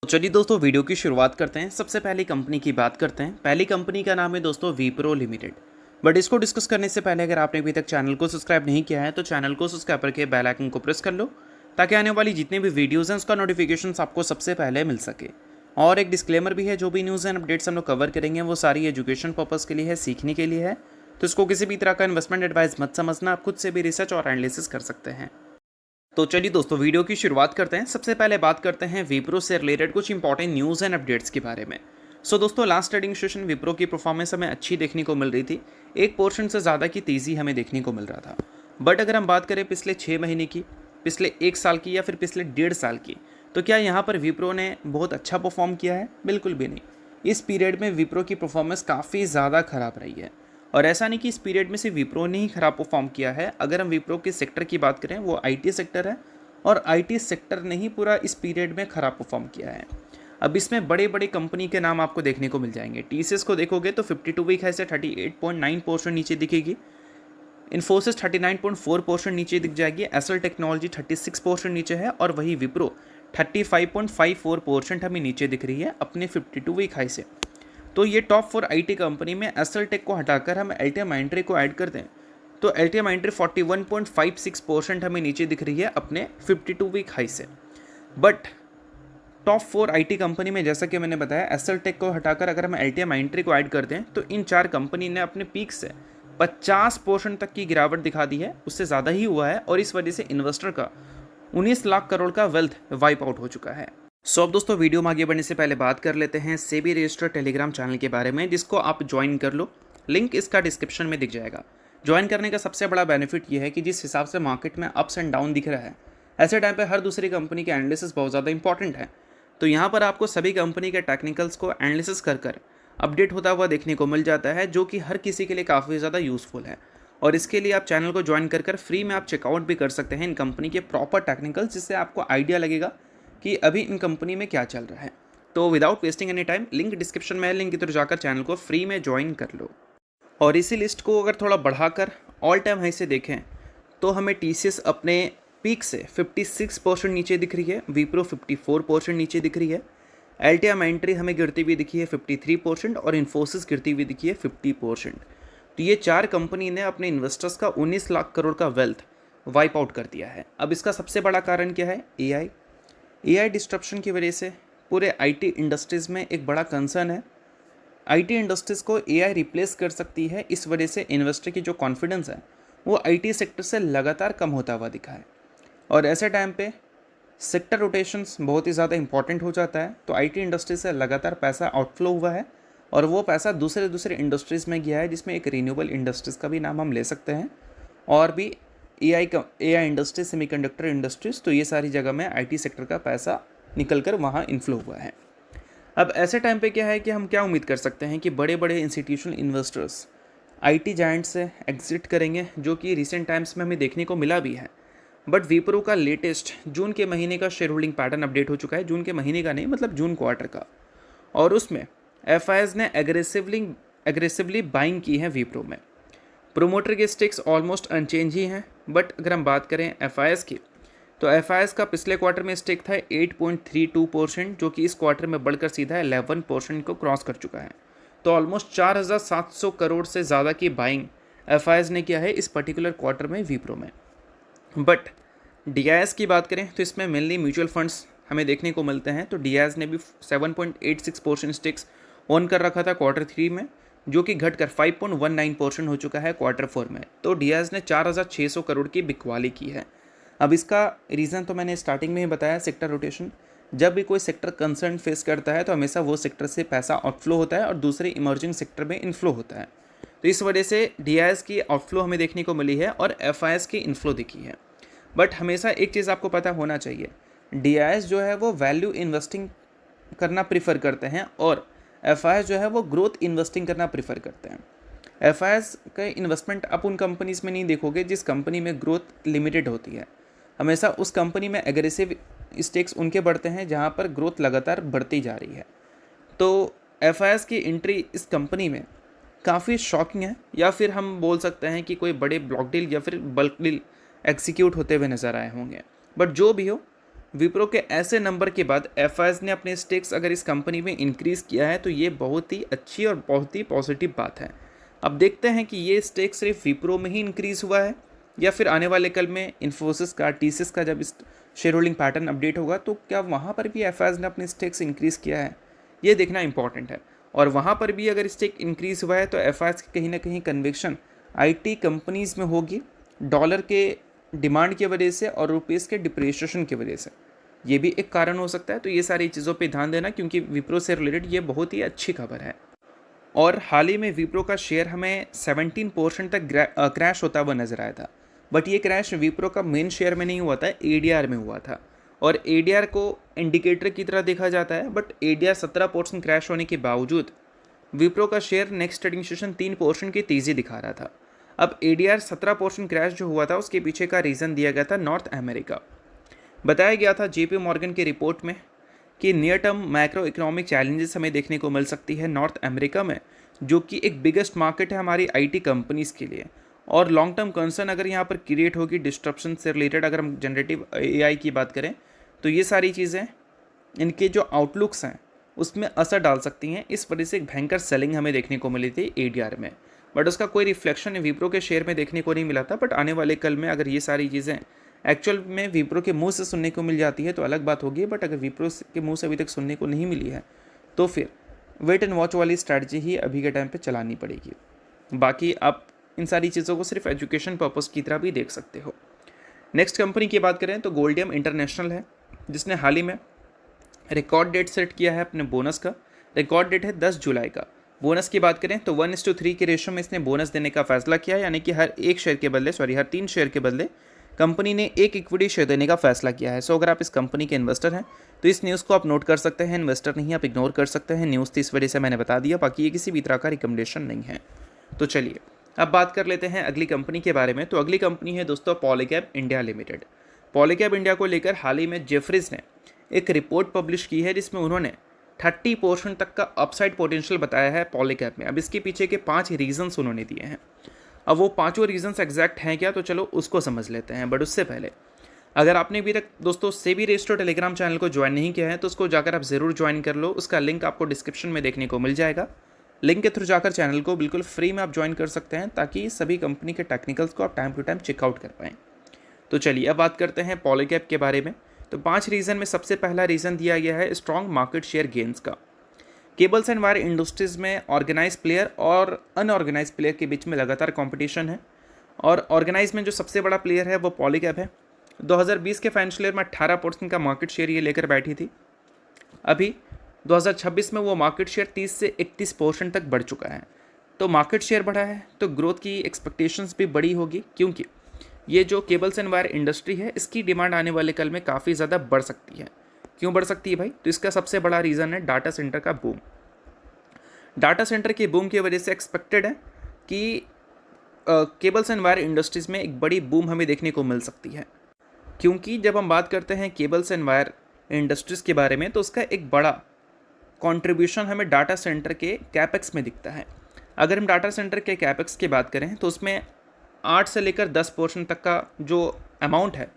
तो चलिए दोस्तों वीडियो की शुरुआत करते हैं। सबसे पहली कंपनी की बात करते हैं। पहली कंपनी का नाम है दोस्तों विप्रो लिमिटेड। बट इसको डिस्कस करने से पहले अगर आपने अभी तक चैनल को सब्सक्राइब नहीं किया है तो चैनल को सब्सक्राइब करके बेल आइकन को प्रेस कर लो ताकि आने वाली जितनी भी वीडियोज़ हैं उसका नोटिफिकेशन आपको सबसे पहले मिल सके। और एक डिस्क्लेमर भी है, जो भी न्यूज़ एंड अपडेट्स हम लोग कवर करेंगे वो सारी एजुकेशन पर्पज़ के लिए है, सीखने के लिए है। तो इसको किसी भी तरह का इन्वेस्टमेंट एडवाइस मत समझना, आप खुद से भी रिसर्च और एनालिसिस कर सकते हैं। तो चलिए दोस्तों वीडियो की शुरुआत करते हैं। सबसे पहले बात करते हैं विप्रो से रिलेटेड कुछ इंपॉर्टेंट न्यूज़ एंड अपडेट्स के बारे में। दोस्तों लास्ट ट्रेडिंग सेशन विप्रो की परफॉर्मेंस हमें अच्छी देखने को मिल रही थी। 1% से ज़्यादा की तेज़ी हमें देखने को मिल रहा था। बट अगर हम बात करें पिछले 6 महीने की, पिछले 1 साल की या फिर पिछले 1.5 साल की, तो क्या यहाँ पर विप्रो ने बहुत अच्छा परफॉर्म किया है? बिल्कुल भी नहीं। इस पीरियड में विप्रो की परफॉर्मेंस काफ़ी ज़्यादा ख़राब रही है। और ऐसा नहीं कि इस पीरियड में सिर्फ विप्रो ने ही ख़राब परफॉर्म किया है। अगर हम विप्रो के सेक्टर की बात करें, वो आईटी सेक्टर है और आईटी सेक्टर ने ही पूरा इस पीरियड में ख़राब परफॉर्म किया है। अब इसमें बड़े बड़े कंपनी के नाम आपको देखने को मिल जाएंगे। टीसीएस को देखोगे तो 52 वीक है से 38.9% नीचे दिखेगी। इन्फोसिस 39.4% नीचे दिख जाएगी। एसएल टेक्नोलॉजी 36% नीचे है और वही विप्रो 35.54% हमें नीचे दिख रही है अपने 52 वीक हाई से। तो ये टॉप 4 आईटी कंपनी में एसएल टेक को हटाकर हम एल्टियम माइंट्री को ऐड कर दें तो एल्टियम माइंट्री 41.56% हमें नीचे दिख रही है अपने 52 वीक हाई से। बट टॉप 4 आईटी कंपनी में जैसा कि मैंने बताया, एसएल टेक को हटाकर अगर हम एल्टियम माइंट्री को ऐड कर दें तो इन 4 कंपनी ने अपने पीक से 50% तक की गिरावट दिखा दी है, उससे ज़्यादा ही हुआ है। और इस वजह से इन्वेस्टर का 19 लाख करोड़ का वेल्थ वाइप आउट हो चुका है। अब दोस्तों वीडियो में आगे बढ़ने से पहले बात कर लेते हैं सेबी रजिस्टर्ड टेलीग्राम चैनल के बारे में, जिसको आप ज्वाइन कर लो। लिंक इसका डिस्क्रिप्शन में दिख जाएगा। ज्वाइन करने का सबसे बड़ा बेनिफिट ये है कि जिस हिसाब से मार्केट में अप्स एंड डाउन दिख रहा है, ऐसे टाइम पे हर दूसरी कंपनी के एनालिसिस बहुत ज़्यादा इंपॉर्टेंट है। तो यहाँ पर आपको सभी कंपनी के टेक्निकल्स को एनालिसिस कर अपडेट होता हुआ देखने को मिल जाता है, जो कि हर किसी के लिए काफ़ी ज़्यादा यूज़फुल है। और इसके लिए आप चैनल को ज्वाइन कर फ्री में आप चेकआउट भी कर सकते हैं इन कंपनी के प्रॉपर टेक्निकल्स, जिससे आपको आइडिया लगेगा कि अभी इन कंपनी में क्या चल रहा है। तो without wasting any time, link description में है, लिंक की तरफ जाकर चैनल को फ्री में ज्वाइन कर लो। और इसी लिस्ट को अगर थोड़ा बढ़ाकर ऑल टाइम हाई से देखें तो हमें टीसीएस अपने पीक से 56% नीचे दिख रही है, विप्रो 54% नीचे दिख रही है, एल्टियम माइंट्री हमें गिरती हुई दिखी है 53% और इन्फोसिस गिरती हुई दिखी है 50%। तो ये 4 कंपनी ने अपने इन्वेस्टर्स का 19 लाख करोड़ का वेल्थ वाइप आउट कर दिया है। अब इसका सबसे बड़ा कारण क्या है? एआई डिस्ट्रप्शन की वजह से पूरे आईटी इंडस्ट्रीज़ में एक बड़ा कंसर्न है। आईटी इंडस्ट्रीज़ को एआई रिप्लेस कर सकती है, इस वजह से इन्वेस्टर की जो कॉन्फिडेंस है वो आईटी सेक्टर से लगातार कम होता हुआ दिखा है। और ऐसे टाइम पे सेक्टर रोटेशंस बहुत ही ज़्यादा इंपॉर्टेंट हो जाता है। तो आईटी इंडस्ट्री से लगातार पैसा आउटफ्लो हुआ है और वो पैसा दूसरे इंडस्ट्रीज़ में गया है, जिसमें एक रिन्यूएबल इंडस्ट्रीज़ का भी नाम हम ले सकते हैं और भी एआई इंडस्ट्री, सेमीकंडक्टर इंडस्ट्रीज़। तो ये सारी जगह में आईटी सेक्टर का पैसा निकल कर वहाँ इन्फ्लो हुआ है। अब ऐसे टाइम पे क्या है कि हम क्या उम्मीद कर सकते हैं कि बड़े बड़े इंस्टीट्यूशनल इन्वेस्टर्स आईटी जायंट से एग्जिट करेंगे, जो कि रिसेंट टाइम्स में हमें देखने को मिला भी है। बट विप्रो का लेटेस्ट जून के महीने का शेयर होल्डिंग पैटर्न अपडेट हो चुका है। जून के महीने का नहीं, मतलब जून क्वार्टर का। और उसमें एफआईएस ने एग्रेसिवली बाइंग की है विप्रो में। प्रोमोटर के स्टेक्स ऑलमोस्ट अनचेंज ही हैं। बट अगर हम बात करें एफआईएस की, तो एफआईएस का पिछले क्वार्टर में स्टेक था 8.32%, जो कि इस क्वार्टर में बढ़कर सीधा 11% को क्रॉस कर चुका है। तो ऑलमोस्ट 4,700 करोड़ से ज़्यादा की बाइंग एफआईएस ने किया है इस पर्टिकुलर क्वार्टर में विप्रो में। बट डीआईएस की बात करें तो इसमें मेनली म्यूचुअल फंड्स हमें देखने को मिलते हैं। तो डीआईएस ने भी 7.86% स्टेक्स ओन कर रखा था क्वार्टर 3 में, जो कि घटकर 5.19% हो चुका है क्वार्टर 4 में। तो डीआईएस ने 4,600 करोड़ की बिकवाली की है। अब इसका रीज़न तो मैंने स्टार्टिंग में ही बताया, सेक्टर रोटेशन। जब भी कोई सेक्टर कंसर्न फेस करता है तो हमेशा वो सेक्टर से पैसा आउटफ्लो होता है और दूसरे इमर्जिंग सेक्टर में इनफ्लो होता है। तो इस वजह से डीआईएस की आउटफ्लो हमें देखने को मिली है और एफआईएस की इनफ्लो दिखी है। बट हमेशा एक चीज़ आपको पता होना चाहिए, डीआईएस जो है वो वैल्यू इन्वेस्टिंग करना प्रीफर करते हैं और एफआईएस जो है वो ग्रोथ इन्वेस्टिंग करना प्रीफर करते हैं। एफआईएस का इन्वेस्टमेंट आप उन कंपनीज़ में नहीं देखोगे जिस कंपनी में ग्रोथ लिमिटेड होती है। हमेशा उस कंपनी में एग्रेसिव स्टेक्स उनके बढ़ते हैं जहाँ पर ग्रोथ लगातार बढ़ती जा रही है। तो एफआईएस की एंट्री इस कंपनी में काफ़ी शॉकिंग है, या फिर हम बोल सकते हैं कि कोई बड़े ब्लॉक डील या फिर बल्क डील एग्जीक्यूट होते हुए नज़र आए होंगे। बट जो भी हो, विप्रो के ऐसे नंबर के बाद एफआईएस ने अपने स्टेक्स अगर इस कंपनी में इंक्रीज़ किया है तो ये बहुत ही अच्छी और बहुत ही पॉजिटिव बात है। अब देखते हैं कि ये स्टेक सिर्फ विप्रो में ही इंक्रीज़ हुआ है या फिर आने वाले कल में इन्फोसिस का, टीसीएस का जब इस शेयर होल्डिंग पैटर्न अपडेट होगा तो क्या वहाँ पर भी एफआईएस ने अपने स्टेक्स इंक्रीज़ किया है, ये देखना इंपॉर्टेंट है। और वहाँ पर भी अगर स्टेक इंक्रीज़ हुआ है तो एफआईएस की कहीं ना कहीं कन्विक्शन आईटी कंपनीज़ में होगी, डॉलर के डिमांड की वजह से और रुपीज़ के डिप्रिसिएशन की वजह से, ये भी एक कारण हो सकता है। तो ये सारी चीज़ों पे ध्यान देना क्योंकि विप्रो से रिलेटेड ये बहुत ही अच्छी खबर है। और हाल ही में विप्रो का शेयर हमें 17% तक क्रैश होता हुआ नजर आया था, बट ये क्रैश विप्रो का मेन शेयर में नहीं हुआ था, एडीआर में हुआ था। और एडीआर को इंडिकेटर की तरह देखा जाता है, बट एडीआर 17% क्रैश होने के बावजूद विप्रो का शेयर नेक्स्ट ट्रेडिंग सेशन 3% की तेज़ी दिखा रहा था। अब एडीआर 17% क्रैश जो हुआ था उसके पीछे का रीज़न दिया गया था नॉर्थ अमेरिका। बताया गया था जेपी मॉर्गन की रिपोर्ट में कि near term macro economic challenges हमें देखने को मिल सकती है नॉर्थ अमेरिका में, जो कि एक बिगेस्ट मार्केट है हमारी आईटी कंपनीज़ के लिए। और लॉन्ग टर्म कंसर्न अगर यहाँ पर क्रिएट होगी डिस्ट्रप्शन से रिलेटेड, अगर हम जनरेटिव एआई की बात करें तो ये सारी चीज़ें इनके जो आउटलुक्स हैं उसमें असर डाल सकती हैं। इस वजह से एक भयंकर सेलिंग हमें देखने को मिली थी एडीआर में, बट उसका कोई रिफ्लेक्शन विप्रो के शेयर में देखने को नहीं मिला था। बट आने वाले कल में अगर ये सारी चीज़ें एक्चुअल में विप्रो के मुंह से सुनने को मिल जाती है तो अलग बात होगी, बट अगर विप्रो के मुंह से अभी तक सुनने को नहीं मिली है तो फिर वेट एंड वॉच वाली स्ट्रैटेजी ही अभी के टाइम पे चलानी पड़ेगी। बाकी आप इन सारी चीज़ों को सिर्फ एजुकेशन पर्पज़ की तरह भी देख सकते हो। नेक्स्ट कंपनी की बात करें तो गोल्डियम इंटरनेशनल है, जिसने हाल ही में रिकॉर्ड डेट सेट किया है अपने बोनस का। रिकॉर्ड डेट है 10 जुलाई का। बोनस की बात करें तो 1:3 के रेशो में इसने बोनस देने का फैसला किया, यानी कि हर 3 शेयर के बदले कंपनी ने एक इक्विटी शेयर देने का फैसला किया है। सो अगर आप इस कंपनी के इन्वेस्टर हैं तो इस न्यूज़ को आप नोट कर सकते हैं, इन्वेस्टर नहीं आप इग्नोर कर सकते हैं। न्यूज़ थी इस वजह से मैंने बता दिया, बाकी ये किसी भी तरह का रिकमेंडेशन नहीं है। तो चलिए अब बात कर लेते हैं अगली कंपनी के बारे में। तो अगली कंपनी है दोस्तों Polycab India limited. Polycab India को लेकर हाल ही में जेफरीज ने एक रिपोर्ट पब्लिश की है जिसमें उन्होंने 30% तक का अपसाइड पोटेंशियल बताया है पॉलीकैब में। अब इसके पीछे के 5 रीजंस उन्होंने दिए हैं। अब वो 5 रीजंस एग्जैक्ट हैं क्या, तो चलो उसको समझ लेते हैं। बट उससे पहले अगर आपने अभी तक दोस्तों सेबी रेस्टो टेलीग्राम चैनल को ज्वाइन नहीं किया है तो उसको जाकर आप ज़रूर ज्वाइन कर लो। उसका लिंक आपको डिस्क्रिप्शन में देखने को मिल जाएगा। लिंक के थ्रू जाकर चैनल को बिल्कुल फ्री में आप ज्वाइन कर सकते हैं ताकि सभी कंपनी के टेक्निकल्स को आप टाइम टू टाइम चेकआउट कर पाएँ। तो चलिए अब बात करते हैं पॉलीकैब के बारे में। तो 5 रीज़न में सबसे पहला रीज़न दिया गया है स्ट्रॉन्ग मार्केट शेयर गेन्स का। केबल्स एंड वायर इंडस्ट्रीज़ में ऑर्गेनाइज प्लेयर और अनऑर्गेनाइज प्लेयर के बीच में लगातार कंपटीशन है, और ऑर्गेनाइज में जो सबसे बड़ा प्लेयर है वो पॉलीकैब है। 2020 के फाइनेंशियल ईयर में 18% का मार्केट शेयर ये लेकर बैठी थी। अभी 2026 में वो मार्केट शेयर 30 से 31% तक बढ़ चुका है। तो मार्केट शेयर बढ़ा है तो ग्रोथ की एक्सपेक्टेशंस भी बड़ी होगी, क्योंकि ये जो केबल्स एंड वायर इंडस्ट्री है इसकी डिमांड आने वाले कल में काफ़ी ज़्यादा बढ़ सकती है। क्यों बढ़ सकती है भाई, तो इसका सबसे बड़ा रीज़न है डाटा सेंटर का बूम। डाटा सेंटर के बूम की वजह से एक्सपेक्टेड है कि केबल्स एंड वायर इंडस्ट्रीज़ में एक बड़ी बूम हमें देखने को मिल सकती है। क्योंकि जब हम बात करते हैं केबल्स एंड वायर इंडस्ट्रीज़ के बारे में तो उसका एक बड़ा कंट्रीब्यूशन हमें डाटा सेंटर के कैपेक्स में दिखता है। अगर हम डाटा सेंटर के कैपेक्स की बात करें तो उसमें 8 से लेकर 10% तक का जो अमाउंट है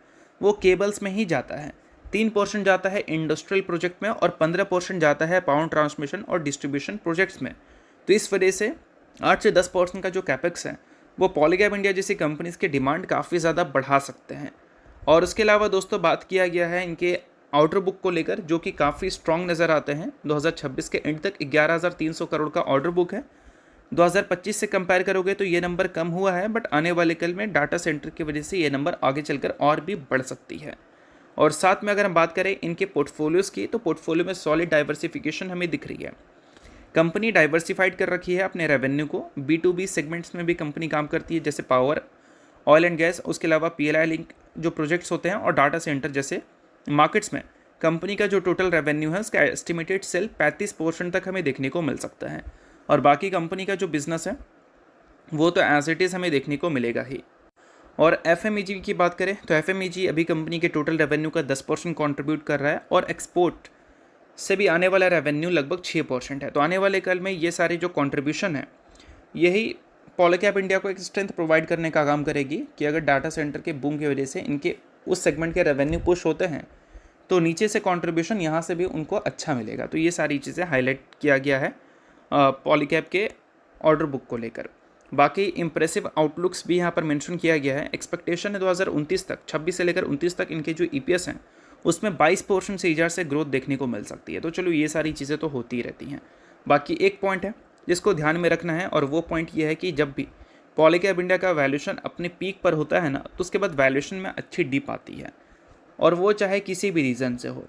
वो केबल्स में ही जाता है। 3% जाता है इंडस्ट्रियल प्रोजेक्ट में और 15% जाता है पावर ट्रांसमिशन और डिस्ट्रीब्यूशन प्रोजेक्ट्स में। तो इस वजह से 8 से 10% का जो कैपेक्स है वो पॉलीकैब इंडिया जैसी कंपनीज़ की डिमांड काफ़ी ज़्यादा बढ़ा सकते हैं। और उसके अलावा दोस्तों बात किया गया है इनके आउटर बुक को लेकर, जो कि काफ़ी स्ट्रॉन्ग नज़र आते हैं। 2026 के एंड तक 11,300 करोड़ का ऑर्डर बुक है। 2025 से कंपेयर करोगे तो ये नंबर कम हुआ है, बट आने वाले कल में डाटा सेंटर की वजह से ये नंबर आगे चलकर और भी बढ़ सकती है। और साथ में अगर हम बात करें इनके पोर्टफोलियोज़ की तो पोर्टफोलियो में सॉलिड डाइवर्सिफिकेशन हमें दिख रही है। कंपनी डाइवर्सिफाइड कर रखी है अपने रेवेन्यू को। B2B सेगमेंट्स में भी कंपनी काम करती है, जैसे पावर, ऑयल एंड गैस, उसके अलावा PLI लिंक जो प्रोजेक्ट्स होते हैं और डाटा सेंटर जैसे मार्केट्स में कंपनी का जो टोटल रेवेन्यू है उसका एस्टिमेटेड सेल 35% तक हमें देखने को मिल सकता है। और बाकी कंपनी का जो बिजनेस है वो तो एज इट इज़ हमें देखने को मिलेगा ही। और FMEG की बात करें तो FMEG अभी कंपनी के टोटल रेवेन्यू का 10% कंट्रीब्यूट कर रहा है, और एक्सपोर्ट से भी आने वाला रेवेन्यू लगभग 6% है। तो आने वाले कल में ये सारी जो कंट्रीब्यूशन है यही पॉलीकैब इंडिया को एक स्ट्रेंथ प्रोवाइड करने का काम करेगी कि अगर डाटा सेंटर के बूम की वजह से इनके उस सेगमेंट के रेवेन्यू पुश होते हैं तो नीचे से कंट्रीब्यूशन यहाँ से भी उनको अच्छा मिलेगा। तो ये सारी चीज़ें हाईलाइट किया गया है पॉलीकैब के ऑर्डर बुक को लेकर। बाकी इंप्रेसिव आउटलुक्स भी यहाँ पर मेंशन किया गया है। एक्सपेक्टेशन है 2029 तक, 26 से लेकर 29 तक इनके जो EPS हैं उसमें 22% CAGR से ग्रोथ देखने को मिल सकती है। तो चलो ये सारी चीज़ें तो होती ही रहती हैं। बाकी एक पॉइंट है जिसको ध्यान में रखना है, और वो पॉइंट ये है कि जब भी पॉलीकैब इंडिया का वैल्यूएशन अपने पीक पर होता है ना, तो उसके बाद वैल्यूएशन में अच्छी डिप आती है, और वो चाहे किसी भी रीज़न से हो,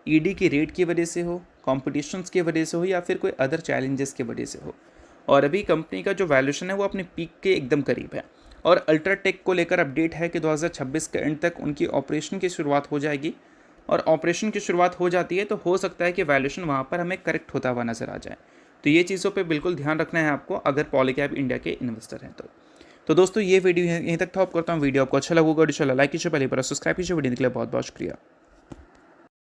ED की रेट की वजह से हो, कॉम्पिटिशन्स की वजह से हो, या फिर कोई अदर चैलेंजेस की वजह से हो। और अभी कंपनी का जो वैल्यूएशन है वो अपने पीक के एकदम करीब है। और अल्ट्राटेक को लेकर अपडेट है कि 2026 के एंड तक उनकी ऑपरेशन की शुरुआत हो जाएगी, और ऑपरेशन की शुरुआत हो जाती है तो हो सकता है कि वैल्यूएशन वहाँ पर हमें करेक्ट होता हुआ नजर आ जाए। तो ये चीज़ों पे बिल्कुल ध्यान रखना है आपको अगर पॉलीकैब इंडिया के इन्वेस्टर हैं तो दोस्तों ये वीडियो यहीं तक था। आप करता हूँ वीडियो आपको अच्छा लगेगा, लाइक कीजिए, पहले पर सब्सक्राइब कीजिए। वीडियो के लिए बहुत बहुत शुक्रिया।